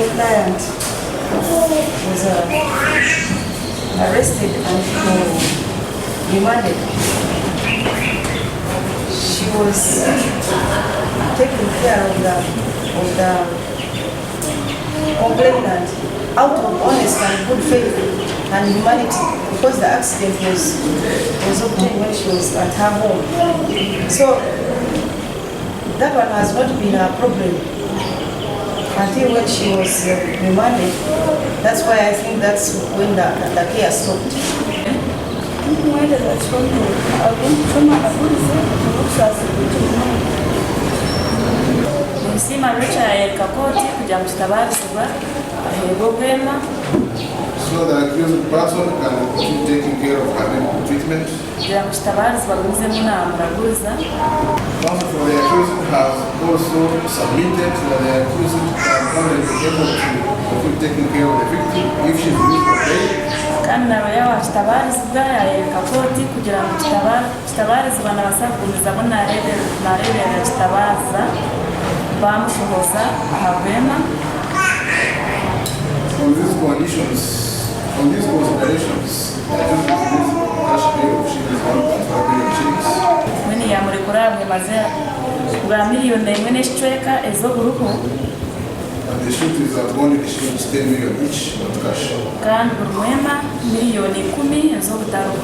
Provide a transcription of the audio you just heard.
my client was arrested and remanded. She was taking care of the complainant out of honest and good faith and humanity, because the accident was obtained when she was at her home. So that one has not been a problem until when she was remanded. That's why I think that's when the care stopped. Ninsiima Racheal kkooti kujja mu kitabaalizibwa aheebwa so the accused person can continue taking care of her medical treatment. Kujja mu kitabaalizibwa gumize mulamuzi. Counsel for the accused has also submitted that the accused can only be able to continue taking care of the victim if she is used for bail. Kandi nawe yawa kitabaalizibwa yayeeka kkooti kugira ngu kitabaalizibwa n'abasaguliza bo nareebera kitabaaza bamushoboza ahabwema. On these considerations, the accused is cash bail of shillings 1.5 million shillings. Mwini yamurekura bwemaze bwa miliyoni imwe n'ekicweka ez'oburuhu. And the sureties are bonded shillings 10 million each, not cash. Kandi buri mwema miliyoni 10 ez'obutaruhu.